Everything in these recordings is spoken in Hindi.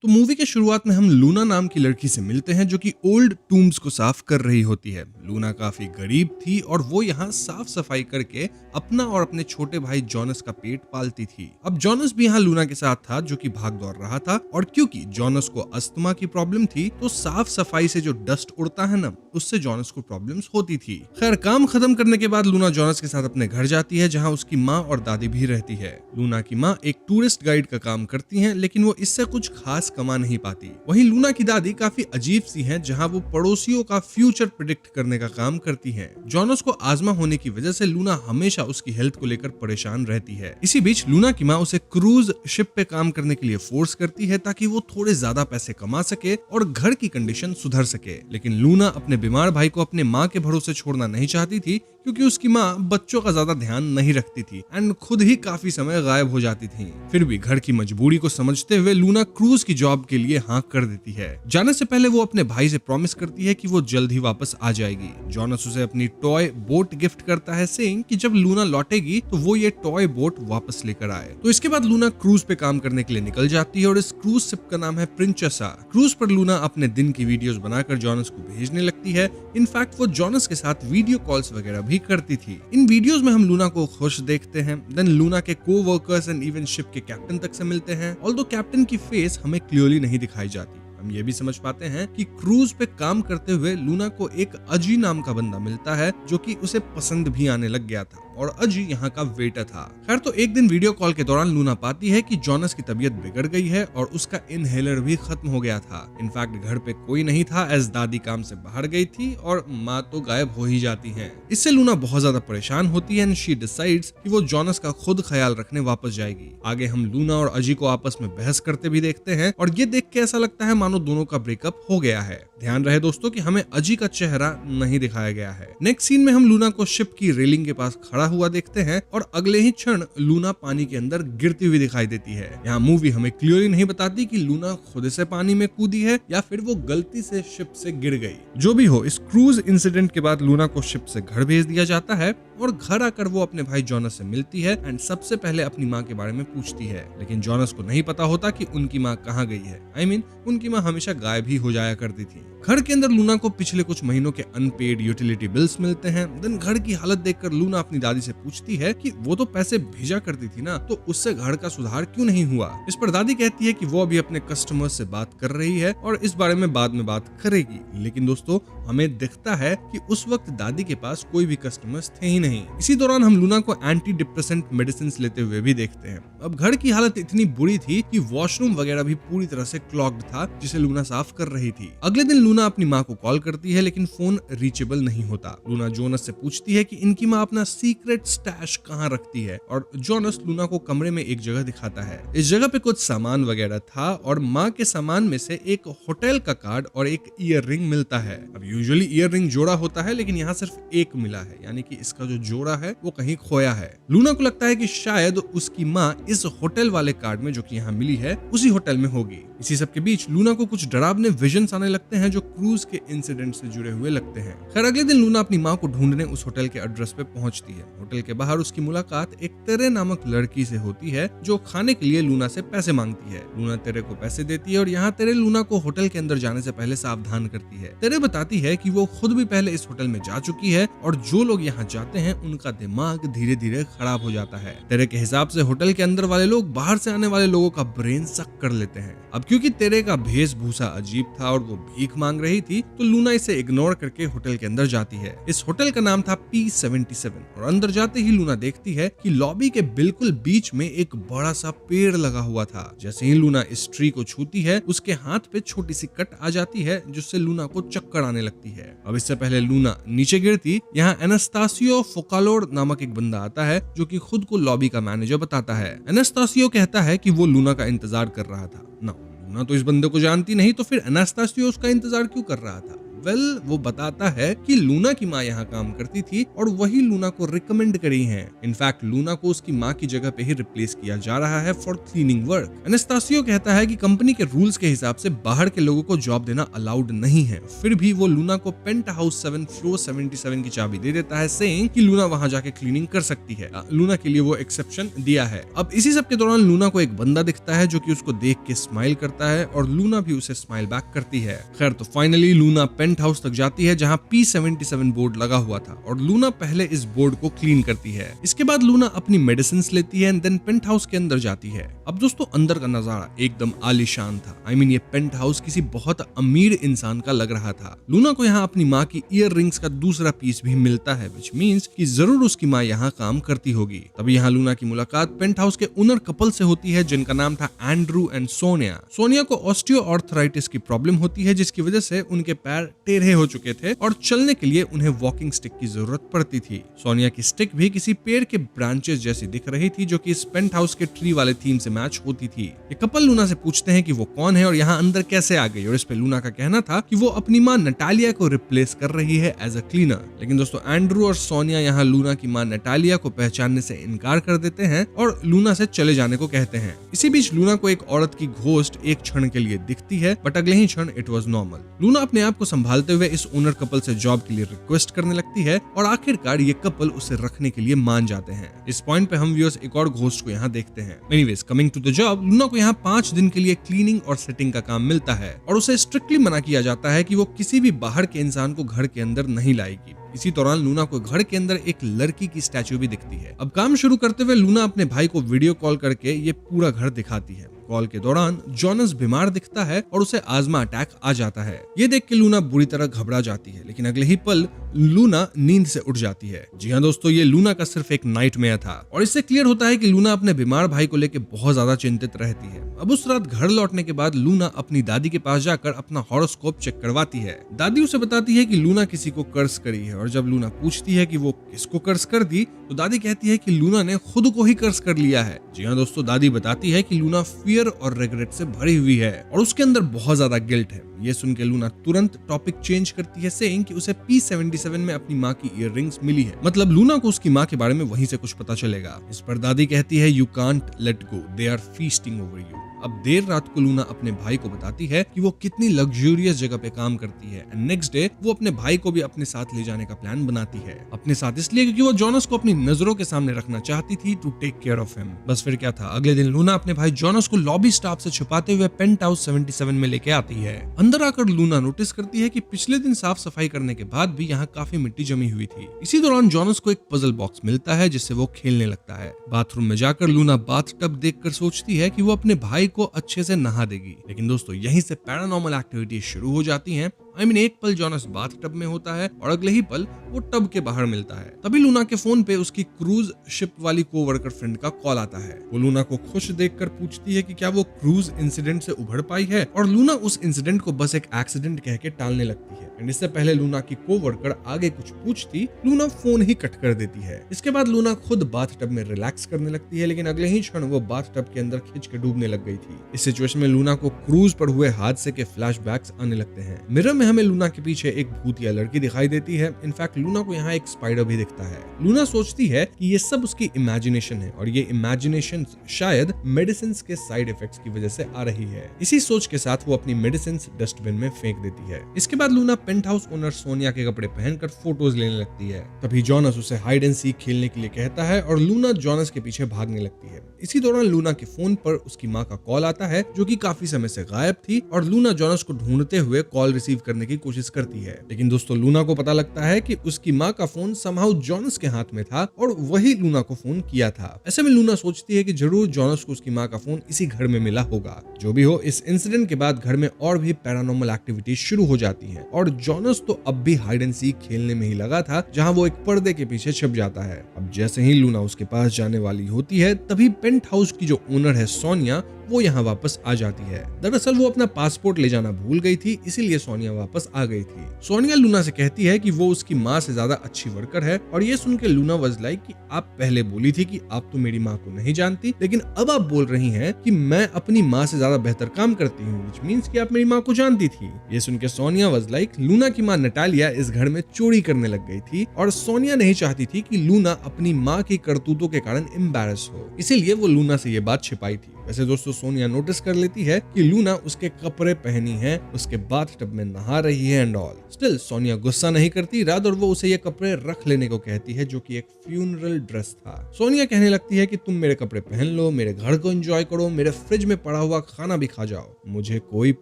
तो मूवी के शुरुआत में हम लूना नाम की लड़की से मिलते हैं जो कि ओल्ड टूम्स को साफ कर रही होती है। लूना काफी गरीब थी और वो यहाँ साफ सफाई करके अपना और अपने छोटे भाई जॉनस का पेट पालती थी। अब जॉनस भी यहाँ लूना के साथ था जो कि भाग दौड़ रहा था, और क्योंकि जॉनस को अस्थमा की प्रॉब्लम थी तो साफ सफाई से जो डस्ट उड़ता है ना, उससे जॉनस को प्रॉब्लम्स होती थी। खैर, काम खत्म करने के बाद लूना जॉनस के साथ अपने घर जाती है जहाँ उसकी माँ और दादी भी रहती है। लूना की माँ एक टूरिस्ट गाइड का काम करती है, लेकिन वो इससे कुछ खास कमा नहीं पाती। वहीं लूना की दादी काफी अजीब सी हैं, जहाँ वो पड़ोसियों का फ्यूचर प्रिडिक्ट करने का काम करती हैं। जॉनस को आजमा होने की वजह से लूना हमेशा उसकी हेल्थ को लेकर परेशान रहती है। इसी बीच लूना की माँ उसे क्रूज शिप पे काम करने के लिए फोर्स करती है ताकि वो थोड़े ज्यादा पैसे कमा सके और घर की कंडीशन सुधर सके। लेकिन लूना अपने बीमार भाई को अपने माँ के भरोसे छोड़ना नहीं चाहती थी, क्योंकि उसकी माँ बच्चों का ज्यादा ध्यान नहीं रखती थी एंड खुद ही काफी समय गायब हो जाती थी। फिर भी घर की मजबूरी को समझते हुए लूना क्रूज की जॉब के लिए हाँ कर देती है। जाने से पहले वो अपने भाई से प्रॉमिस करती है कि वो जल्द ही वापस आ जाएगी। जॉनस उसे अपनी टॉय बोट गिफ्ट करता है, सेइंग कि जब लूना लौटेगी तो वो ये टॉय बोट वापस लेकर आए। तो इसके बाद लूना क्रूज पे काम करने के लिए निकल जाती है और इस क्रूज शिप का नाम है प्रिंसेसा। क्रूज पर लूना अपने दिन की वीडियोस बनाकर जॉनस को भेजने लगती है। इनफैक्ट वो जॉनस के साथ वीडियो कॉल्स वगैरह भी करती थी। इन वीडियोस में हम लूना को खुश देखते हैं। देन लूना के को-वर्कर्स एंड इवन शिप के कैप्टन तक से मिलते हैं। ऑल्दो कैप्टन की फेस हमें क्लियरली नहीं दिखाई जाती, हम ये भी समझ पाते हैं कि क्रूज पे काम करते हुए लूना को एक अजी नाम का बंदा मिलता है जो कि उसे पसंद भी आने लग गया था, और अजी यहाँ का वेटर था। खैर, तो एक दिन वीडियो कॉल के दौरान लूना पाती है कि जॉनस की तबीयत बिगड़ गई है और उसका इनहेलर भी खत्म हो गया था। इनफैक्ट घर पे कोई नहीं था, एज दादी काम से बाहर गई थी और माँ तो गायब हो ही जाती है। इससे लूना बहुत ज्यादा परेशान होती है एंड शी डिसाइड्स कि वो जॉनस का खुद ख्याल रखने वापस जाएगी। आगे हम लूना और अजी को आपस में बहस करते भी देखते हैं, और ये देख के ऐसा लगता है मानो दोनों का ब्रेकअप हो गया है। ध्यान रहे दोस्तों कि हमें अजी का चेहरा नहीं दिखाया गया है। नेक्स्ट सीन में हम लूना को शिप की रेलिंग के पास खड़ा हुआ देखते हैं और अगले ही क्षण लूना पानी के अंदर गिरती हुई दिखाई देती है। यहाँ मूवी हमें क्लियरली नहीं बताती कि लूना खुद से पानी में कूदी है या फिर वो गलती से शिप से गिर गई। जो भी हो, इस क्रूज इंसिडेंट के बाद लूना को शिप से घर भेज दिया जाता है और घर आकर वो अपने भाई जॉनस से मिलती है एंड सबसे पहले अपनी माँ के बारे में पूछती है। लेकिन जॉनस को नहीं पता होता कि उनकी माँ कहाँ गई है। I mean, उनकी माँ हमेशा गायब ही हो जाया करती थी। घर के अंदर लूना को पिछले कुछ महीनों के अनपेड यूटिलिटी बिल्स मिलते हैं। देन घर की हालत देखकर लूना अपनी दादी से पूछती है कि वो तो पैसे भेजा करती थी ना, तो उससे घर का सुधार क्यों नहीं हुआ। इस पर दादी कहती है कि वो अभी अपने कस्टमर्स से बात कर रही है और इस बारे में बाद में बात करेगी। लेकिन दोस्तों, हमें दिखता है कि उस वक्त दादी के पास कोई भी कस्टमर्स थे ही नहीं। इसी दौरान हम लूना को एंटी डिप्रेसेंट मेडिसिन लेते हुए भी देखते हैं। अब घर की हालत इतनी बुरी थी कि वॉशरूम वगैरह भी पूरी तरह से क्लॉग्ड था, जिसे लूना साफ कर रही थी। अगले दिन लूना अपनी माँ को कॉल करती है, लेकिन फोन रीचेबल नहीं होता। लूना जोनस से पूछती है कि इनकी माँ अपना सीक्रेट स्टैश कहाँ रखती है, और जोनस लूना को कमरे में एक जगह दिखाता है। इस जगह पे कुछ सामान वगैरह था और माँ के सामान में से एक होटल का कार्ड और एक ईयर रिंग मिलता है। अब यूजुअली ईयर रिंग जोड़ा होता है, लेकिन यहाँ सिर्फ एक मिला है, यानी कि इसका जो जोड़ा है वो कहीं खोया है। लूना को लगता है कि शायद उसकी माँ इस होटल वाले कार्ड में, जो कि यहाँ मिली है, उसी होटल में होगी। इसी सब के बीच लूना को कुछ डरावने विजन्स आने लगते हैं जो क्रूज के इंसिडेंट से जुड़े हुए लगते हैं। खैर, अगले दिन लूना अपनी माँ को ढूंढने उस होटल के एड्रेस पे पहुंचती है। होटल के बाहर उसकी मुलाकात एक तेरे नामक लड़की से होती है जो खाने के लिए लूना से पैसे मांगती है। लूना तेरे को पैसे देती है और यहाँ तेरे लूना को होटल के अंदर जाने से पहले सावधान करती है। तेरे बताती है कि वो खुद भी पहले इस होटल में जा चुकी है और जो लोग यहाँ जाते हैं उनका दिमाग धीरे धीरे खराब हो जाता है। तेरे के हिसाब से होटल के अंदर वाले लोग बाहर से आने वाले लोगों का ब्रेन सक कर लेते हैं। अब क्योंकि तेरे का वेशभूषा अजीब था और वो भीख मांग रही थी, तो लूना इसे इग्नोर करके होटल के अंदर जाती है। इस होटल का नाम था P77 और अंदर जाते ही लूना देखती है कि लॉबी के बिल्कुल बीच में एक बड़ा सा पेड़ लगा हुआ था। जैसे ही लूना इस ट्री को छूती है, उसके हाथ पे छोटी सी कट आ जाती है जिससे लूना को चक्कर आने लगती है। अब इससे पहले लूना नीचे गिरती, यहाँ एनास्तासियो फोकालोर नामक एक बंदा आता है जो कि खुद को लॉबी का मैनेजर बताता है। एनास्तासियो कहता है कि वो लूना का इंतजार कर रहा था। ना, लूना तो इस बंदे को जानती नहीं, तो फिर एनास्तासियो उसका इंतजार क्यों कर रहा था। वो बताता है कि लूना की माँ यहाँ काम करती थी और वही लूना को रिकमेंड करी है। इनफैक्ट लूना को उसकी माँ की जगह पे ही रिप्लेस किया जा रहा है फॉर क्लीनिंग वर्क। एनास्तासियो कहता है कि कंपनी के रूल्स के हिसाब से बाहर के लोगों को जॉब देना अलाउड नहीं है, फिर भी वो लूना को पेंट हाउस 7 फ्लोर 77 की चाबी दे देता है, सेइंग कि लूना वहां जाके क्लीनिंग कर सकती है। लूना के लिए वो एक्सेप्शन दिया है। अब इसी सब के दौरान लूना को एक बंदा दिखता है जो कि उसको देख के स्माइल करता है और लूना भी उसे स्माइल बैक करती है। खैर तो फाइनली लूना पेंट हाउस तक जाती है जहां P77 बोर्ड लगा हुआ था और लूना पहले इस बोर्ड को क्लीन करती है। इसके बाद लूना अपनी मेडिसिन लेती है एंड देन पेंट हाउस के अंदर जाती है। अब दोस्तों अंदर का नजारा एकदम आलीशान था। ये पेंट हाउस किसी बहुत अमीर इंसान का लग रहा था। लूना को यहाँ अपनी माँ की ईयर रिंग्स का दूसरा पीस भी मिलता है, विच मीन्स कि जरूर उसकी माँ यहाँ काम करती होगी। तभी यहाँ लूना की मुलाकात पेंट हाउस के ओनर कपल से होती है जिनका नाम था एंड्रू एंड सोनिया। सोनिया को ऑस्टियोआर्थराइटिस की प्रॉब्लम होती है जिसकी वजह से उनके पैर टेढ़े हो चुके थे और चलने के लिए उन्हें वॉकिंग स्टिक की जरूरत पड़ती थी। सोनिया की स्टिक भी किसी पेड़ के ब्रांचेस जैसी दिख रही थी जो कि इस पेंट हाउस के ट्री वाले थीम से मैच होती थी। ये कपल लूना से पूछते हैं कि वो कौन है और यहाँ अंदर कैसे आ गई, और इस पे लूना का कहना था कि वो अपनी माँ नटालिया को रिप्लेस कर रही है एज अ क्लीनर। लेकिन दोस्तों एंड्रू और सोनिया यहाँ लूना की माँ नटालिया को पहचानने से इनकार कर देते हैं और लूना से चले जाने को कहते हैं। इसी बीच लूना को एक औरत की घोस्ट एक क्षण के लिए दिखती है, बट अगले ही क्षण इट वाज नॉर्मल। लूना अपने आप को संभालते हुए इस ओनर कपल से जॉब के लिए रिक्वेस्ट करने लगती है और आखिरकार ये कपल उसे रखने के लिए मान जाते हैं। इस पॉइंट पे हम व्यूअर्स एक और घोस्ट को यहाँ देखते हैं। Anyways coming to the job, Luna को यहाँ 5 दिन के लिए क्लीनिंग और सेटिंग का काम मिलता है और उसे स्ट्रिक्टली मना किया जाता है कि वो किसी भी बाहर के इंसान को घर के अंदर नहीं लाएगी। इसी दौरान लूना को घर के अंदर एक लड़की की स्टैचू भी दिखती है। अब काम शुरू करते हुए लूना अपने भाई को वीडियो कॉल करके ये पूरा घर दिखाती है। कॉल के दौरान जॉनस बीमार दिखता है और उसे आजमा अटैक आ जाता है। ये देख के लूना बुरी तरह घबरा जाती है, लेकिन अगले ही पल लूना नींद से उठ जाती है। जी हाँ दोस्तों, ये लूना का सिर्फ एक नाइटमेयर था और इससे क्लियर होता है कि लूना अपने बीमार भाई को लेकर बहुत ज्यादा चिंतित रहती है। अब उस रात घर लौटने के बाद लूना अपनी दादी के पास जाकर अपना हॉरोस्कोप चेक करवाती है। दादी उसे बताती है कि लूना किसी को कर्स करी है और जब लूना पूछती है कि वो किसको कर्स कर दी तो दादी कहती है कि लूना ने खुद को ही कर्स कर लिया है। जी हाँ दोस्तों, दादी बताती है कि लूना फियर और रिग्रेट से भरी हुई है और उसके अंदर बहुत ज्यादा गिल्ट है। ये सुन के लूना तुरंत टॉपिक चेंज करती है, सेइंग कि उसे P77 में अपनी माँ की ईयर रिंग्स मिली है, मतलब लूना को उसकी माँ के बारे में वहीं से कुछ पता चलेगा। इस पर दादी कहती है you can't let go, they are feasting over you. अब देर रात को लूना अपने भाई को बताती है कि वो कितनी लग्जूरियस जगह पे काम करती है एंड नेक्स्ट डे वो अपने भाई को भी अपने साथ ले जाने का प्लान बनाती है। अपने साथ इसलिए क्योंकि वो जॉनस को अपनी नजरों के सामने रखना चाहती थी to take care of him. बस फिर क्या था, अगले दिन लूना अपने भाई जॉनस को लॉबी स्टाफ से छुपाते हुए पेंट हाउस 77 में लेके आती है। अंदर आकर लूना नोटिस करती है कि पिछले दिन साफ सफाई करने के बाद भी यहाँ काफी मिट्टी जमी हुई थी। इसी दौरान जॉनस को एक पजल बॉक्स मिलता है जिससे वो खेलने लगता है। बाथरूम में जाकर लूना बाथ टब देखकर सोचती है कि वो अपने भाई को अच्छे से नहा देगी, लेकिन दोस्तों यहीं से पैरानॉर्मल एक्टिविटीज शुरू हो जाती हैं। एक पल जॉनस बाथ टब में होता है और अगले ही पल वो टब के बाहर मिलता है। तभी लूना के फोन पे उसकी क्रूज शिप वाली कोवर्कर फ्रेंड का कॉल आता है। वो लूना को खुश देखकर पूछती है कि क्या वो क्रूज इंसिडेंट से उभर पाई है और लूना उस इंसिडेंट को बस एक एक्सीडेंट कह के टालने लगती है। एंड इससे पहले लूना की कोवर्कर आगे कुछ पूछती, लूना फोन ही कट कर देती है। इसके बाद लूना खुद बाथ टब में रिलैक्स करने लगती है, लेकिन अगले ही क्षण वो बाथ टब के अंदर खिंच के डूबने लग गई थी। इस सिचुएशन में लूना को क्रूज पर हुए हादसे के फ्लैशबैक्स आने लगते हैं। मिरर में हमें लूना के पीछे एक भूतिया लड़की दिखाई देती है। इनफैक्ट लूना को यहाँ एक स्पाइडर भी दिखता है। लूना सोचती है कि ये सब उसकी इमेजिनेशन है और ये इमेजिनेशन शायद मेडिसिन के साइड इफेक्ट्स की वजह से आ रही है। इसी सोच के साथ वो अपनी मेडिसिन डस्टबिन में फेंक देती है। इसके बाद Luna paint house owner Sonia के कपड़े पहनकर फोटोज लेने लगती है। तभी जॉनस उसे हाइड एंड सीक खेलने के लिए कहता है और लूना जॉनस के पीछे भागने लगती है। इसी दौरान लूना के फोन पर उसकी माँ का कॉल आता है जो कि काफी समय से गायब थी और लूना जॉनस को ढूंढते हुए कॉल रिसीव करने की कोशिश करती है। लेकिन दोस्तों लूना को पता लगता है कि उसकी माँ का फोन समहाउ जॉनस के हाथ में था और वही लूना को फोन किया था। ऐसे में लूना सोचती है कि जरूर जॉनस को उसकी माँ का फोन इसी घर में मिला होगा। जो भी हो, इस इंसिडेंट के बाद घर में और भी पैरानॉर्मल एक्टिविटीज शुरू हो जाती हैं और जॉनस तो अब भी हाइड एंड सीक खेलने में ही लगा था, जहां वो एक पर्दे के पीछे छिप जाता है। अब जैसे ही लूना उसके पास जाने वाली होती है तभी पेंट हाउस की जो ओनर है सोनिया वो यहाँ वापस आ जाती है। दरअसल वो अपना पासपोर्ट ले जाना भूल गई थी, इसीलिए सोनिया वापस आ गई थी। सोनिया लूना से कहती है कि वो उसकी माँ से ज्यादा अच्छी वर्कर है और ये सुन के लूना वाज लाइक कि आप पहले बोली थी कि आप तो मेरी माँ को नहीं जानती, लेकिन अब आप बोल रही हैं कि मैं अपनी माँ से ज्यादा बेहतर काम करती हूँ, व्हिच मींस कि आप मेरी माँ को जानती थी। ये सुन के सोनिया वाज लाइक लूना की माँ नटालिया इस घर में चोरी करने लग गई थी और सोनिया नहीं चाहती थी कि लूना अपनी माँ की करतूतों के कारण एम्बैरस हो, इसीलिए वो लूना से ये बात छिपाई थी। वैसे दोस्तों सोनिया नोटिस कर लेती है कि लूना उसके कपड़े पहनी है, उसके बाथटब में नहा रही है एंड ऑल। स्टिल सोनिया गुस्सा नहीं करती, रादर वो उसे ये कपड़े रख लेने को कहती है जो कि एक फ्यूनरल ड्रेस था। सोनिया कहने लगती है कि तुम मेरे कपड़े पहन लो, मेरे घर को एंजॉय करो, मेरे फ्रिज में पड़ा हुआ खाना भी खा जाओ, मुझे कोई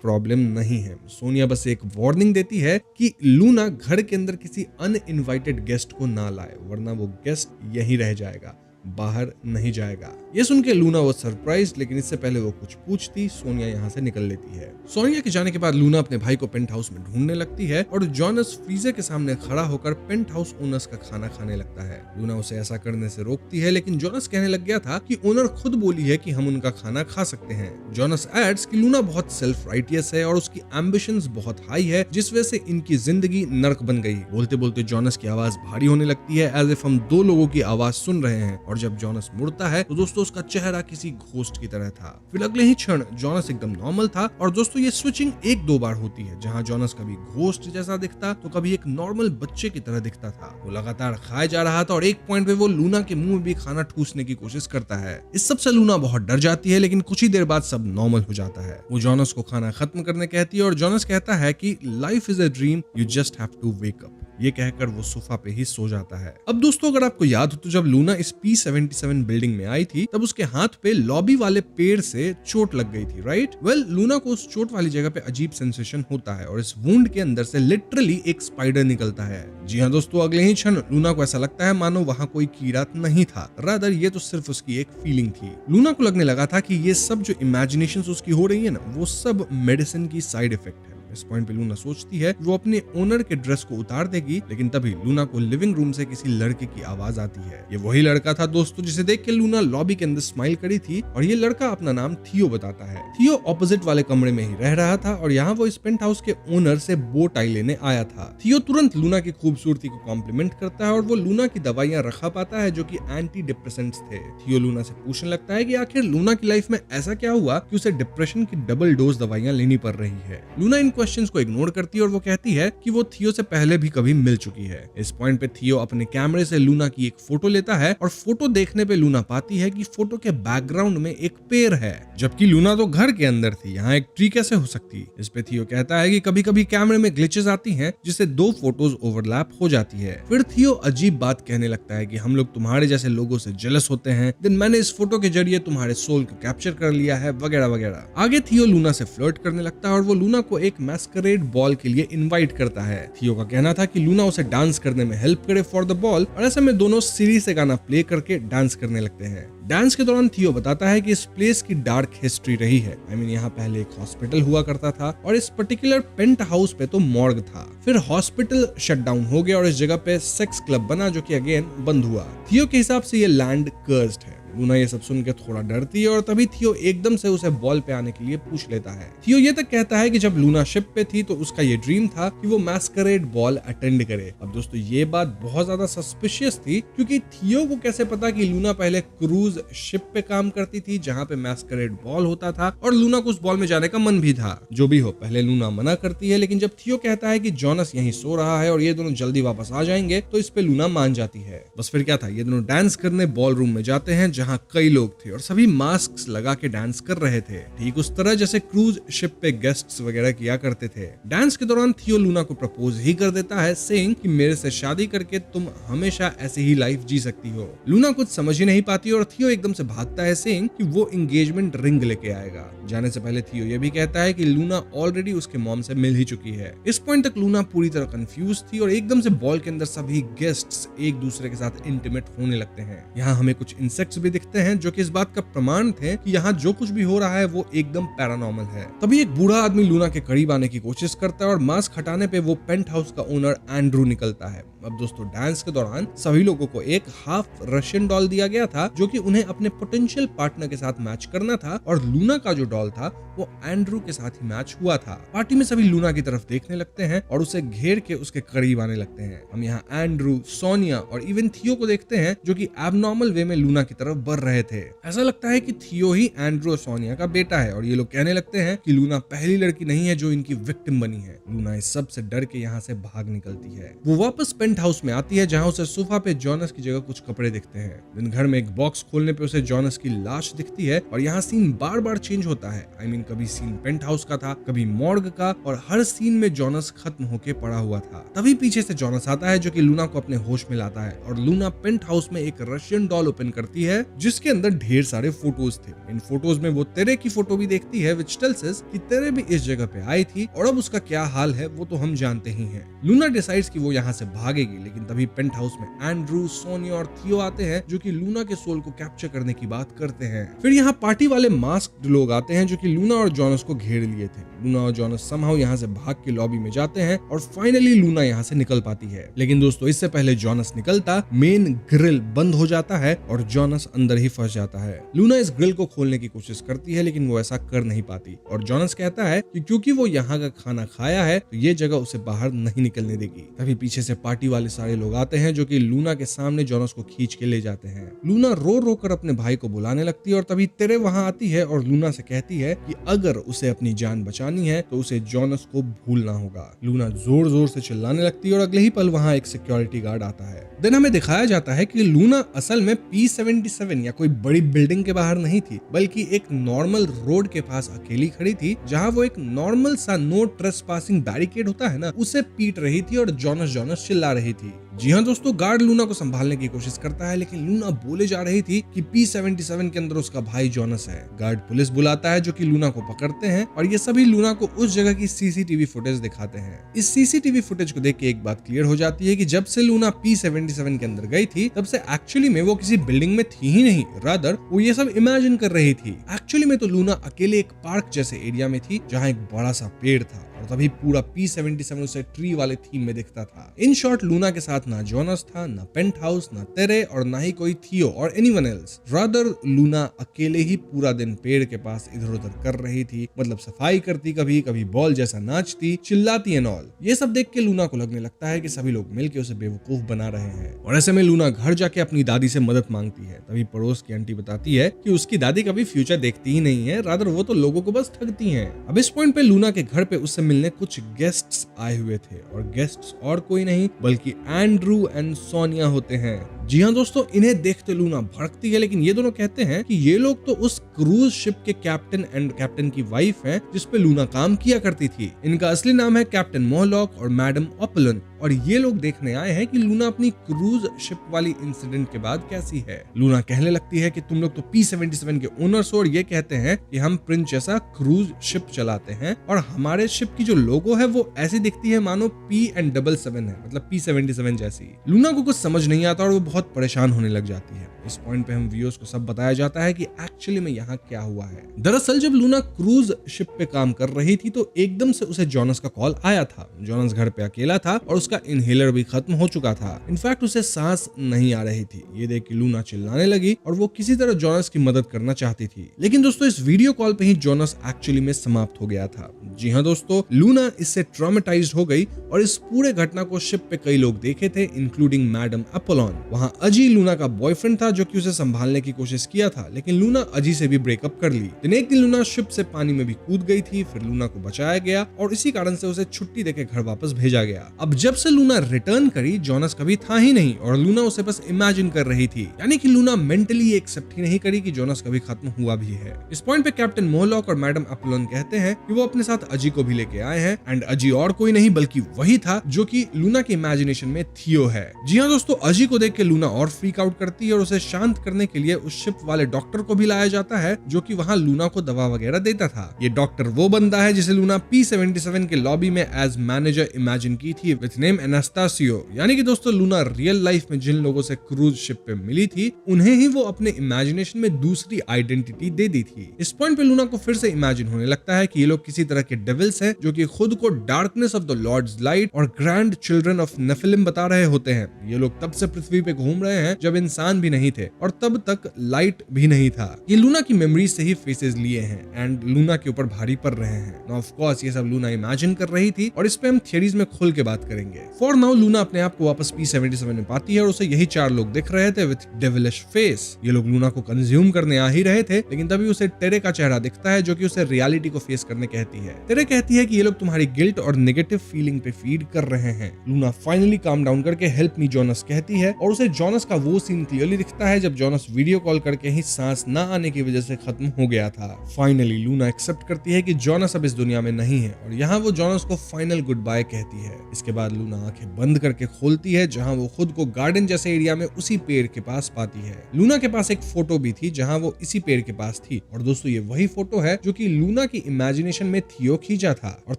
प्रॉब्लम नहीं है। सोनिया बस एक वार्निंग देती है कि लूना घर के अंदर किसी अनइनवाइटेड गेस्ट को ना लाए, वरना वो गेस्ट यहीं रह जाएगा, बाहर नहीं जाएगा। ये सुन के लूना वो सरप्राइज, लेकिन इससे पहले वो कुछ पूछती सोनिया यहाँ से निकल लेती है। सोनिया के जाने के बाद लूना अपने भाई को पेंट हाउस में ढूंढने लगती है और जॉनस फ्रीजर के सामने खड़ा होकर पेंट हाउस ओनर्स का खाना खाने लगता है। लूना उसे ऐसा करने से रोकती है, लेकिन जॉनस कहने लग गया था कि ओनर खुद बोली है कि हम उनका खाना खा सकते हैं। जॉनस एड्स कि लूना बहुत सेल्फ राइटियस है और उसकी एम्बिशंस बहुत हाई है, जिस वजह से इनकी जिंदगी नर्क बन गई। बोलते बोलते जॉनस की आवाज भारी होने लगती है, एज इफ हम दो लोगों की आवाज सुन रहे हैं, और जब जॉनस मुड़ता है तो दोस्तों उसका चेहरा किसी घोस्ट की तरह था। फिर अगले ही क्षण जॉनस एकदम नॉर्मल था और दोस्तों ये स्विचिंग एक दो बार होती है, जहां जॉनस कभी घोस्ट जैसा दिखता तो कभी एक नॉर्मल बच्चे की तरह दिखता था। वो लगातार खाया जा रहा था और एक पॉइंट पे वो लूना के मुंह में भी खाना ठूसने की कोशिश करता है। इस सब से लूना बहुत डर जाती है, लेकिन कुछ ही देर बाद सब नॉर्मल हो जाता है। वो जॉनस को खाना खत्म करने कहती है और जॉनस कहता है कि life is a dream, you just have to wake up. ये कहकर वो सोफा पे ही सो जाता है। अब दोस्तों अगर आपको याद हो तो जब लूना इस P-77 बिल्डिंग में आई थी तब उसके हाथ पे लॉबी वाले पेड़ से चोट लग गई थी, राइट? वेल लूना को उस चोट वाली जगह पे अजीब सेंसेशन होता है और इस वुंड के अंदर से लिटरली एक स्पाइडर निकलता है। जी हाँ दोस्तों, अगले ही क्षण लूना को ऐसा लगता है मानो वहाँ कोई कीड़ा नहीं था, रादर ये तो सिर्फ उसकी एक फीलिंग थी। लूना को लगने लगा था कि ये सब जो इमेजिनेशंस उसकी हो रही है ना, वो सब मेडिसिन की साइड इफेक्ट है। इस पॉइंट पे लूना सोचती है वो अपने ओनर के ड्रेस को उतार देगी, लेकिन तभी लूना को लिविंग रूम से किसी लड़के की आवाज आती है। ये वही लड़का था दोस्तों जिसे देख के लूना लॉबी के अंदर स्माइल करी थी, और ये लड़का अपना नाम थियो बताता है। थियो ऑपोजिट वाले कमरे में ही रह रहा था और यहाँ वो इस पेंट हाउस के ओनर से बो टाई लेने आया था। थियो तुरंत लूना की खूबसूरती को कॉम्प्लीमेंट करता है और वो लूना की दवाइयां रखा पाता है जो कि एंटी डिप्रेसेंट्स थे। थियो लूना से पूछने लगता है कि आखिर लूना की लाइफ में ऐसा क्या हुआ कि उसे डिप्रेशन की डबल डोज दवाइयां लेनी पड़ रही है। लूना इन क्वेश्चंस को इग्नोर करती है और वो कहती है कि वो थियो से पहले भी कभी मिल चुकी है। इस पॉइंट पे थियो अपने कैमरे से लूना की एक फोटो लेता है और फोटो देखने पे लूना पाती है कि फोटो के बैकग्राउंड में एक पेड़ है, जबकि लूना तो घर के अंदर थी, यहाँ एक ट्री कैसे हो सकती? इस पे थियो कहता है कि कभी कभी कैमरे में ग्लिचेस आती हैं जिससे दो फोटोज ओवरलैप हो जाती है। फिर थियो अजीब बात कहने लगता है कि हम लोग तुम्हारे जैसे लोगों से जेलस होते हैं, देन मैंने इस फोटो के जरिए तुम्हारे सोल को कैप्चर कर लिया है, वगैरह वगैरह। आगे थियो लूना से फ्लर्ट करने लगता है और वो लूना को एक मैस्करेड बॉल के लिए इनवाइट करता है। थियो का कहना था कि लूना उसे डांस करने में हेल्प करे फॉर द बॉल, और ऐसे में दोनों सीरीज से गाना प्ले करके डांस करने लगते हैं। डांस के दौरान थियो बताता है कि इस प्लेस की डार्क हिस्ट्री रही है। यहाँ पहले एक हॉस्पिटल हुआ करता था और इस पर्टिकुलर पेंट हाउस पे तो मॉर्ग था। फिर हॉस्पिटल शट डाउन हो गया और इस जगह पे सेक्स क्लब बना जो कि अगेन बंद हुआ। थियो के हिसाब से ये लैंड कर्स्ड है। लूना ये सब सुन के थोड़ा डरती है और तभी थियो एकदम से उसे बॉल पे आने के लिए पूछ लेता है। थियो ये तक कहता है कि जब लूना शिप पे थी तो उसका ये ड्रीम था कि वो मैस्करेड बॉल अटेंड करे। अब दोस्तों ये बात बहुत ज्यादा सस्पिशियस थी, क्योंकि थियो को कैसे पता कि लूना पहले क्रूज शिप पे काम करती थी जहाँ पे मैस्करेड बॉल होता था और लूना को उस बॉल में जाने का मन भी था। जो भी हो, पहले लूना मना करती है, लेकिन जब थियो कहता है कि जॉनस यहीं सो रहा है और ये दोनों जल्दी वापस आ जाएंगे तो इस पे लूना मान जाती है। बस फिर क्या था, ये दोनों डांस करने बॉल रूम में जाते हैं जहाँ कई लोग थे और सभी मास्क लगा के डांस कर रहे थे, ठीक उस तरह जैसे क्रूज शिप पे गेस्ट्स वगैरह किया करते थे। डांस के दौरान थियो लूना को प्रपोज ही कर देता है, सेइंग कि मेरे से शादी करके तुम हमेशा ऐसी ही लाइफ जी सकती हो। लूना कुछ समझ ही नहीं पाती और थियो एकदम से भागता है, सेइंग कि वो एंगेजमेंट रिंग लेके आएगा। जाने से पहले थियो ये भी कहता है कि लूना ऑलरेडी उसके मॉम से मिल ही चुकी है। इस पॉइंट तक लूना पूरी तरह कंफ्यूज थी और एकदम से बॉल के अंदर सभी गेस्ट्स एक दूसरे के साथ इंटीमेट होने लगते हैं। यहाँ हमें कुछ इंसेक्ट्स भी दिखते हैं जो कि इस बात का प्रमाण थे कि यहाँ जो कुछ भी हो रहा है वो एकदम पैरानॉर्मल है। तभी एक बूढ़ा आदमी लूना के करीब आने की कोशिश करता है और मास्क हटाने पे वो पेंट हाउस का ओनर एंड्रू निकलता है। अब दोस्तों डांस के दौरान सभी लोगों को एक हाफ रशियन डॉल दिया गया था जो कि उन्हें अपने पोटेंशियल पार्टनर के साथ मैच करना था और लूना का जो डॉल था वो एंड्रू के साथ ही मैच हुआ था। पार्टी में सभी लूना की तरफ देखने लगते हैं और उसे घेर के उसके करीब आने लगते हैं। हम यहाँ एंड्रू, सोनिया और इवन थियो को देखते हैं जो कि एबनॉर्मल वे में लूना की तरफ बढ़ रहे थे। ऐसा लगता है कि थियो ही एंड्रू और सोनिया का बेटा है और ये लोग कहने लगते हैं कि लूना पहली लड़की नहीं है जो इनकी विक्टिम बनी है। लूना इस सब से डर के यहाँ से भाग निकलती है। वो वापस पेंट हाउस में आती है जहाँ उसे सोफा पे जॉनस की जगह कुछ कपड़े दिखते हैं। दिन घर में एक बॉक्स खोलने पे उसे जॉनस की लाश दिखती है और यहाँ सीन बार बार चेंज होता है। कभी सीन पेंट हाउस का था, कभी मॉर्ग का और हर सीन में जॉनस खत्म होके पड़ा हुआ था। तभी पीछे से जॉनस आता है जो कि लूना को अपने होश में लाता है और लूना पेंट हाउस में एक रशियन डॉल ओपन करती है जिसके अंदर ढेर सारे फोटोज थे। इन फोटोज में वो तेरे की फोटो भी देखती है व्हिच टेल्स अस कि तेरे भी इस जगह पे आई थी और अब उसका क्या हाल है वो तो हम जानते ही हैं। लूना डिसाइड्स कि वो यहाँ से भागेगी, लेकिन तभी पेंट हाउस में एंड्रू, सोनिया और थियो आते हैं जो कि लूना के सोल को कैप्चर करने की बात करते हैं। फिर यहाँ पार्टी वाले मास्क्ड लोग आते हैं जो कि लूना और जॉनस को घेर लिए थे। लूना और जॉनस समहाउ यहाँ से भाग के लॉबी में जाते हैं और फाइनली लूना यहाँ से निकल पाती है। लेकिन दोस्तों इससे पहले जॉनस निकलता मेन ग्रिल बंद हो जाता है और जॉनस अंदर ही फंस जाता है। लूना इस ग्रिल को खोलने की कोशिश करती है लेकिन वो ऐसा कर नहीं पाती और जॉनस कहता है कि क्योंकि वो यहाँ का खाना खाया है तो ये जगह उसे बाहर नहीं निकलने देगी। तभी पीछे से पार्टी वाले सारे लोग आते हैं जो कि लूना के सामने जॉनस को खींच के ले जाते हैं। लूना रो रो कर अपने भाई को बुलाने लगती है और तभी तेरे वहां आती है और लूना से कहती है कि अगर उसे अपनी जान बचानी है तो उसे जॉनस को भूलना होगा। लूना जोर जोर से चिल्लाने लगती है और अगले ही पल वहां एक सिक्योरिटी गार्ड आता है। देन हमें दिखाया जाता है कि लूना असल में P-77 या कोई बड़ी बिल्डिंग के बाहर नहीं थी बल्कि एक नॉर्मल रोड के पास अकेली खड़ी थी जहां वो एक नॉर्मल सा नो ट्रेसपासिंग बैरिकेड होता है ना, उसे पीट रही थी और जॉनस जॉनस चिल्ला रही थी। जी हाँ दोस्तों, गार्ड लूना को संभालने की कोशिश करता है लेकिन लूना बोले जा रही थी कि P-77 के अंदर उसका भाई जॉनस है। गार्ड पुलिस बुलाता है जो कि लूना को पकड़ते हैं और ये सभी लूना को उस जगह की सीसीटीवी फुटेज दिखाते हैं। इस सीसीटीवी फुटेज को देख के एक बात क्लियर हो जाती है कि जब से लूना P-77 के अंदर गई थी तब से एक्चुअली में वो किसी बिल्डिंग में थी ही नहीं, रादर वो ये सब इमेजिन कर रही थी। एक्चुअली में तो लूना अकेले एक पार्क जैसे एरिया में थी जहाँ एक बड़ा सा पेड़ था और तभी पूरा P-77 उसे ट्री वाले थीम में दिखता था। इन शॉर्ट लूना के साथ ना जॉनस था, ना पेंट हाउस, ना तेरे और ना ही कोई थियो और एनीवन एल्स। रादर लूना अकेले ही पूरा दिन पेड़ के पास इधर उधर कर रही थी, मतलब सफाई करती, कभी कभी बॉल जैसा नाचती, चिल्लाती एंड ऑल। ये सब देख के लूना को लगने लगता है कि सभी लोग मिलके उसे बेवकूफ बना रहे हैं और ऐसे में लूना घर जाके अपनी दादी से मदद मांगती है। तभी पड़ोस की आंटी बताती है कि उसकी दादी कभी फ्यूचर देखती ही नहीं है, रादर वो तो लोगों को बस ठगती हैं। अब इस पॉइंट पे लूना के घर पे उससे मिलने कुछ गेस्ट्स आए हुए थे और गेस्ट्स और कोई नहीं बल्कि एंड्रू एंड सोनिया होते हैं। जी हाँ दोस्तों, इन्हें देखते लूना भड़कती है लेकिन ये दोनों कहते हैं कि ये लोग तो उस क्रूज शिप के कैप्टन एंड कैप्टन की वाइफ हैं जिसपे लूना काम किया करती थी। इनका असली नाम है कैप्टन मोहलॉक और मैडम ओपलन और ये लोग देखने आए हैं कि लूना अपनी क्रूज शिप वाली इंसिडेंट के बाद कैसी है। लूना कहने लगती है कि तुम लोग तो P-77 के ओनर्स हो और ये कहते हैं कि हम प्रिंस जैसा क्रूज शिप चलाते हैं और हमारे शिप की जो लोगो है वो ऐसी दिखती है मानो P-77 है, मतलब P-77 जैसी। लूना को कुछ समझ नहीं आता और वो बहुत परेशान होने लग जाती है। इस पॉइंट पे हम व्यूअर्स को सब बताया जाता है कि एक्चुअली में यहाँ क्या हुआ है। दरअसल जब लूना क्रूज शिप पे काम कर रही थी तो एकदम से उसे जॉनस का कॉल आया था। जॉनस घर पे अकेला था और उसका इनहेलर भी खत्म हो चुका था। इनफैक्ट उसे सांस नहीं आ रही थी। ये देख के लूना चिल्लाने लगी और वो किसी तरह जॉनस की मदद करना चाहती थी। लेकिन दोस्तों इस वीडियो कॉल पे ही जॉनस एक्चुअली में समाप्त हो गया था। जी हाँ दोस्तों, लूना इससे ट्रॉमेटाइज्ड हो गई और इस पूरे घटना को शिप पे कई लोग देखे थे इंक्लूडिंग मैडम अपोलोन। वहाँ अजी लूना का बॉयफ्रेंड था जो कि उसे संभालने की कोशिश किया था लेकिन लूना अजी से भी ब्रेकअप कर ली। दिन एक दिन लूना शिप से पानी में भी कूद गई थी, फिर लूना को बचाया गया और इसी कारण से उसे छुट्टी देके घर वापस भेजा गया। अब जब से लूना रिटर्न करी जॉनस कभी था ही नहीं और लूना उसे बस इमेजिन कर रही थी, यानी कि लूना मेंटली एक्सेप्ट ही नहीं करी कि जॉनस कभी खत्म हुआ भी है। इस पॉइंट पे कैप्टन मोहलॉक और मैडम अपोलोन कहते हैं कि वो अपने साथ अजी को भी लेके आए हैं एंड अजी और कोई नहीं बल्कि वही था जो कि लूना के इमेजिनेशन में थियो है। जी हाँ दोस्तों, अजी को देख के लूना और फ्रीक आउट करती है और उसे शांत करने के लिए उस शिप वाले डॉक्टर को भी लाया जाता है जो कि वहां लूना को दवा वगैरह देता था। ये डॉक्टर वो बंदा है जिसे लूना P-77 के लॉबी में एज मैनेजर इमेजिन की थी विथ नेम एनास्टासियो। यानी कि दोस्तों लूना रियल लाइफ में जिन लोगों से क्रूज शिप पे मिली थी उन्हें ही वो अपने इमेजिनेशन में दूसरी आइडेंटिटी दे दी थी। इस पॉइंट पे लूना को फिर से इमेजिन होने लगता है कि ये लोग किसी तरह के डेविल्स हैं जो कि खुद को darkness of the lord's light और ग्रैंड चिल्ड्रन ऑफ नेफिलिम बता रहे होते हैं। ये लोग तब से पृथ्वी पे घूम रहे हैं जब इंसान भी नहीं थे और तब तक लाइट भी नहीं था। ये लूना की मेमोरीज से ही फेसेस लिए हैं एंड लूना के ऊपर भारी पड़ रहे हैं। नाउ ऑफ कोर्स ये सब लूना इमेजिन कर रही थी और इस पे हम थियरीज में खुल के बात करेंगे। फॉर नाउ लूना अपने आप को वापस P-77 में पाती है और उसे यही 4 लोग दिख रहे थे विथ डेविलिश फेस। ये लोग लूना को कंज्यूम करने आ ही रहे थे, लेकिन तभी उसे टेरे का चेहरा दिखता है जो कि उसे रियलिटी को फेस करने कहती है। टेरे कहती है कि ये लोग तुम्हारी गिल्ट और नेगेटिव फीलिंग पे फीड कर रहे हैं। लूना फाइनली काम डाउन करके हेल्प मी जॉनस कहती है और उसे जॉनस का वो सीन क्लियरली दिखता है जब जॉनस वीडियो कॉल करके ही सांस ना आने की वजह से खत्म हो गया था। फाइनली लूना एक्सेप्ट करती है कि जॉनस अब इस दुनिया में नहीं है और यहाँ वो जॉनस को फाइनल गुड बाय कहती है। इसके बाद लूना आंखें बंद करके खोलती है जहाँ वो खुद को गार्डन जैसे एरिया में उसी पेड़ के पास पाती है। लूना के पास एक फोटो भी थी जहाँ वो इसी पेड़ के पास थी और दोस्तों ये वही फोटो है जो कि लूना की इमेजिनेशन में थियो खींचा था और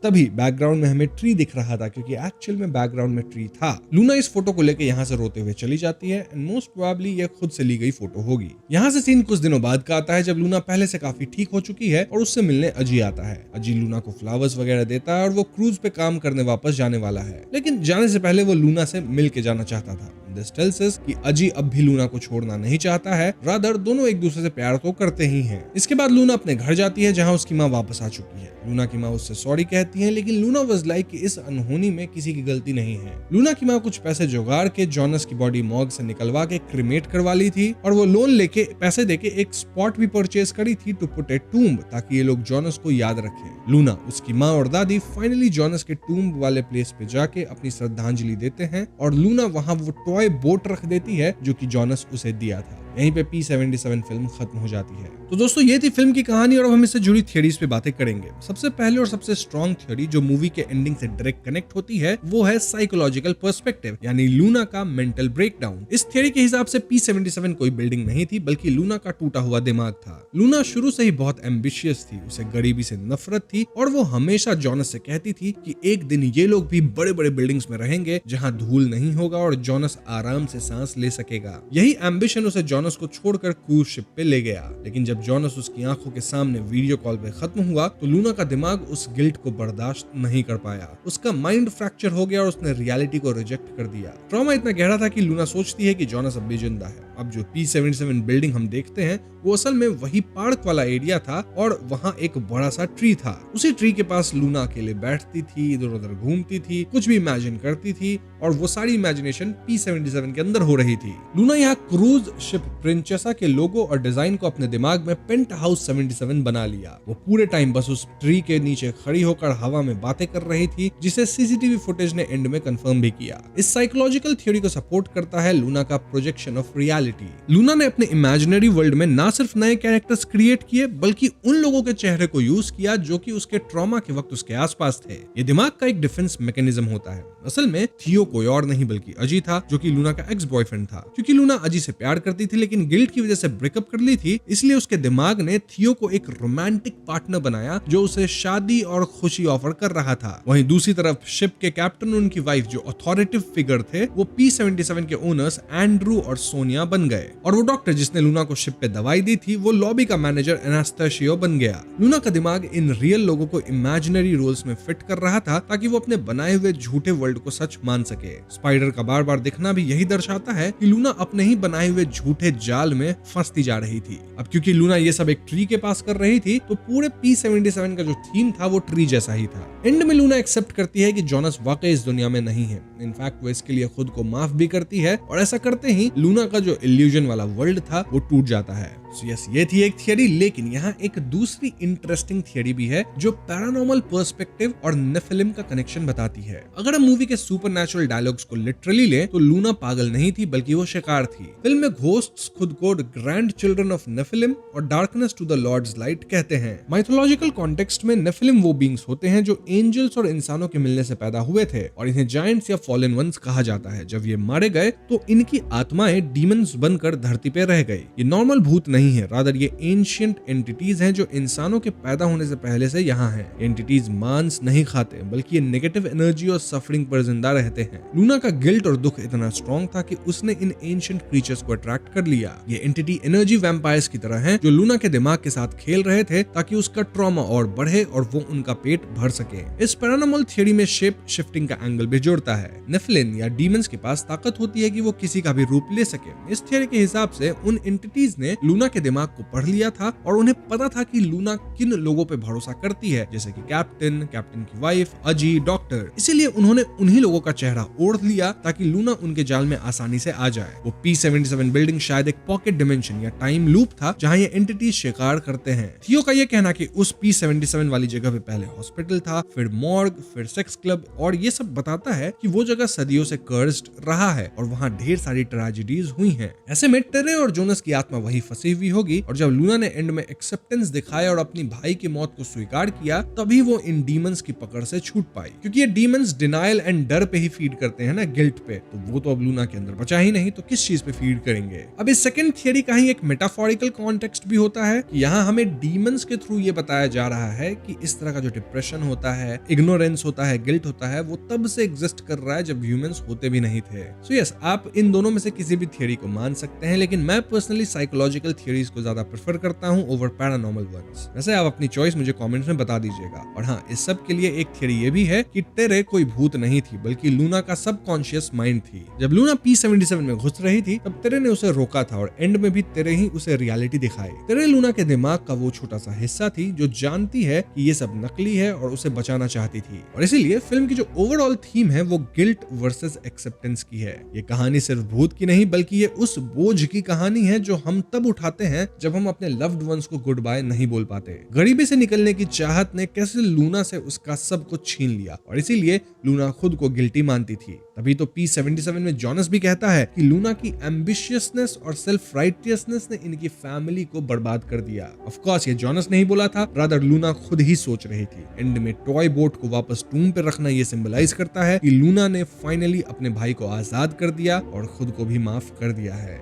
तभी बैकग्राउंड में हमें ट्री दिख रहा था क्योंकि एक्चुअल में बैकग्राउंड में ट्री था। लूना इस फोटो को लेके यहाँ से रोते हुए चली जाती है एंड मोस्ट प्रोबेबली ये खुद से ली गई फोटो होगी। यहाँ से सीन कुछ दिनों बाद का आता है जब लूना पहले से काफी ठीक हो चुकी है और उससे मिलने अजी आता है। अजी लूना को फ्लावर्स वगैरह देता है और वो क्रूज पे काम करने वापस जाने वाला है, लेकिन जाने से पहले वो लूना से मिल के जाना चाहता था। This tells us कि अजी अब भी लूना को छोड़ना नहीं चाहता है, रादर दोनों एक दूसरे से प्यार तो करते ही हैं। इसके बाद लूना अपने घर जाती है जहां उसकी माँ वापस आ चुकी है। लूना की माँ उससे सॉरी कहती है, लेकिन लूना वाज लाइक कि इस अनहोनी में किसी की गलती नहीं है। लूना की माँ कुछ पैसे जुगाड़ के जॉनस की बॉडी मॉर्ग से निकलवा के क्रिमेट करवा ली थी और वो लोन लेके पैसे देके एक स्पॉट भी परचेज करी थी टू पुट ए टूम्ब, ताकि ये लोग जॉनस को याद रखें। लूना, उसकी माँ और दादी फाइनली जॉनस के टूम्ब वाले प्लेस पे जाके अपनी श्रद्धांजलि देते हैं और लूना वहाँ वो टॉय बोट रख देती है जो कि जॉनस उसे दिया था। यहीं पे P-77 फिल्म खत्म हो जाती है। तो दोस्तों ये थी फिल्म की कहानी और अब हम इससे जुड़ी थियरीज पे बातें करेंगे। सबसे पहले और सबसे स्ट्रॉन्ग थियरी जो मूवी के एंडिंग से डायरेक्ट कनेक्ट होती है वो है साइकोलॉजिकल पर्सपेक्टिव, यानी लूना का मेंटल ब्रेकडाउन। इस थियरी के हिसाब से P-77 कोई बिल्डिंग नहीं थी बल्कि लूना का टूटा हुआ दिमाग था। लूना शुरू से ही बहुत एम्बिशियस थी, उसे गरीबी से नफरत थी और वो हमेशा जॉनस से कहती थी कि एक दिन ये लोग भी बड़े बड़े बिल्डिंग्स में रहेंगे जहाँ धूल नहीं होगा और जॉनस आराम से सांस ले सकेगा। यही एम्बिशन उसे जॉनस को छोड़कर क्रूज शिप पे ले गया, लेकिन जब जॉनस उसकी आंखों के सामने वीडियो कॉल पे खत्म हुआ तो लूना का दिमाग उस गिल्ट को बर्दाश्त नहीं कर पाया। उसका माइंड फ्रैक्चर हो गया और उसने रियलिटी को रिजेक्ट कर दिया। ट्रॉमा इतना गहरा था कि लूना सोचती है कि जॉनस अब भी जिंदा है। अब जो P-77 बिल्डिंग हम देखते हैं वो असल में वही पार्क वाला एरिया था और वहाँ एक बड़ा सा ट्री था। उसी ट्री के पास लूना अकेले बैठती थी, इधर उधर घूमती थी, कुछ भी इमेजिन करती थी और वो सारी इमेजिनेशन P-77 के अंदर हो रही थी। लूना यहाँ क्रूज शिप प्रिंसेसा के लोगो और डिजाइन को अपने दिमाग में पेंट हाउस 77 बना लिया। वो पूरे टाइम बस उस ट्री के नीचे खड़ी होकर हवा में बातें कर रही थी, जिसे सीसीटीवी फुटेज ने एंड में कंफर्म भी किया। इस साइकोलॉजिकल थ्योरी को सपोर्ट करता है लूना का प्रोजेक्शन ऑफ रियलिटी। लूना ने अपने इमेजिनरी वर्ल्ड में ना सिर्फ नए कैरेक्टर्स क्रिएट किए बल्कि उन लोगों के चेहरे को यूज किया जो कि उसके ट्रॉमा के वक्त उसके आसपास थे। ये दिमाग का एक डिफेंस मैकेनिज्म होता है। असल में थियो कोई और नहीं बल्कि अजी था, जो कि लूना का एक्स बॉयफ्रेंड था। क्योंकि लूना अजी से प्यार करती थी लेकिन गिल्ट की वजह से ब्रेकअप कर ली थी, इसलिए उसके दिमाग ने थियो को एक रोमांटिक पार्टनर बनाया जो उसे शादी और खुशी ऑफर कर रहा था। वहीं दूसरी तरफ शिप के कैप्टन और उनकी वाइफ जो अथॉरिटिव फिगर थे वो P-77 के ओनर्स एंड्रू और सोनिया बन गए और वो डॉक्टर जिसने लूना को शिप पे दवाई दी थी वो लॉबी का मैनेजर एनास्टासियो बन गया। लूना का दिमाग इन रियल लोगों को इमेजिनरी रोल्स में फिट कर रहा था ताकि वो अपने बनाए हुए झूठे वर्ल्ड को सच मान सके। स्पाइडर का बार बार दिखना भी यही दर्शाता है कि लूना अपने ही बनाए हुए झूठे जाल में फंसती जा रही थी। अब क्योंकि लूना ये सब एक ट्री के पास कर रही थी तो पूरे P-77 का जो थीम था वो ट्री जैसा ही था। एंड में लूना एक्सेप्ट करती है कि जॉनस वाकई इस दुनिया में नहीं है। इनफैक्ट वो इसके लिए खुद को माफ भी करती है और ऐसा करते ही लूना का जो इल्यूजन वाला वर्ल्ड था वो टूट जाता है। यस, ये थी एक थियरी, लेकिन यहाँ एक दूसरी इंटरेस्टिंग थियरी भी है जो पैरानॉर्मल पर्सपेक्टिव और नेफिलिम का कनेक्शन बताती है। अगर हम मूवी मूवी के सुपरनैचुरल डायलॉग्स को लिटरली ले तो लूना पागल नहीं थी बल्कि वो शिकार थी। फिल्म में घोस्ट्स खुद को ग्रैंड चिल्ड्रन ऑफ नेफिलिम और darkness to the lord's light कहते हैं। माइथोलॉजिकल कॉन्टेक्स्ट में नेफिलिम वो बींग्स होते हैं जो एंजल्स और इंसानों के मिलने से पैदा हुए थे और इन्हें जायंट्स या फॉलन वंस कहा जाता है। जब ये मारे गए तो इनकी आत्माएं डीमंस बनकर धरती पे रह गई। ये नॉर्मल भूत नहीं है, रादर ये एंशिएंट एंटिटीज हैं जो इंसानों के पैदा होने से पहले से यहाँ हैं। एंटिटीज मांस नहीं खाते बल्कि ये नेगेटिव एनर्जी और सफरिंग पर जिंदा रहते हैं। लूना का गिल्ट और दुख इतना स्ट्रॉन्ग था कि उसने इन एंशिएंट क्रीचर्स को अट्रैक्ट कर लिया। ये एंटिटी एनर्जी वैम्पायर्स की तरह हैं जो लूना के दिमाग के साथ खेल रहे थे ताकि उसका ट्रॉमा और बढ़े और वो उनका पेट भर सके। इस पैरानॉर्मल थ्योरी में शेप शिफ्टिंग का एंगल भी जुड़ता है। नेफिलिन या डीमंस के पास ताकत होती है कि वो किसी का भी रूप ले सके। इस थ्योरी के हिसाब से उन एंटिटीज ने लूना के दिमाग को पढ़ लिया था और उन्हें पता था कि लूना किन लोगों पे भरोसा करती है, जैसे कि कैप्टन की वाइफ, अजी, डॉक्टर। इसीलिए उन्होंने उन्हीं लोगों का चेहरा ओढ़ लिया ताकि लूना उनके जाल में आसानी से आ जाए। वो P-77 बिल्डिंग शायद एक पॉकेट डिमेंशन या टाइम लूप था जहां ये एंटिटीज शिकार करते हैं। थियो का ये कहना कि उस P-77 वाली जगह पे पहले हॉस्पिटल था, फिर मॉर्ग, फिर सेक्स क्लब और ये सब बताता है कि वो जगह सदियों से कर्स्ड रहा है और वहाँ ढेर सारी ट्रेजेडीज हुई हैं। ऐसे में टेरे और जोनस की आत्मा वही फंसी हुई होगी और जब लूना ने एंड में एक्सेप्टेंस दिखाया और अपनी भाई की मौत को स्वीकार किया तभी वो इन डीमंस की पकड़ से छूट पाई। क्योंकि ये डीमंस डिनायल एंड डर पे ही फीड करते हैं ना, गिल्ट पे, तो वो तो अब लूना के अंदर बचा ही नहीं तो किस चीज पे फीड करेंगे। अब इस सेकंड थियरी का ही एक मेटाफोरिकल कॉन्टेक्स्ट भी होता है कि यहाँ हमें डीमंस के थ्रू ये बताया जा रहा है कि इस तरह का जो डिप्रेशन होता है, इग्नोरेंस होता है, गिल्ट होता है, वो तब से एग्जिस्ट कर रहा है जब ह्यूमंस होते भी नहीं थे। सो यस, आप इन दोनों में से किसी भी थियरी को मान सकते हैं, लेकिन मैं पर्सनली साइकोलॉजिकल थियरीज को ज्यादा प्रेफर करता हूँ ओवर पैरानॉर्मल वंस। वैसे आप अपनी चॉइस मुझे कमेंट्स में बता दीजिएगा। और हाँ, इस सब के लिए एक थियरी ये भी है कि टेरे कोई भूत नहीं थी बल्कि लूना का सबकॉन्शियस माइंड थी। जब लूना P-77 में घुस रही थी तब टेरे ने उसे रोका था और एंड में भी टेरे ही उसे रियलिटी दिखाई। टेरे लूना के दिमाग का वो छोटा सा हिस्सा थी जो जानती है कि ये सब नकली है और उसे बचाना चाहती थी। और इसीलिए फिल्म की जो ओवरऑल थीम है वो गिल्ट वर्सेस एक्सेप्टेंस की है। ये कहानी सिर्फ भूत की नहीं बल्कि ये उस बोझ की कहानी है जो हम तब उठाते हैं जब हम अपने लव्ड वंस को गुड बाय नहीं बोल पाते। गरीबी से निकलने की चाहत ने कैसे लूना से उसका सब कुछ छीन लिया और इसीलिए लूना खुद को गिल्टी मानती थी। तभी तो P-77 में जॉनस भी कहता है कि लूना की एम्बिशियसनेस और सेल्फ राइटियसनेस ने इनकी फैमिली को बर्बाद कर दिया। ऑफ कोर्स ये जॉनस नहीं बोला था, रादर लूना खुद ही सोच रही थी। एंड में टॉय बोट को वापस टूम पे रखना ये सिंबलाइज करता है कि लूना ने फाइनली अपने भाई को आजाद कर दिया और खुद को भी माफ कर दिया है।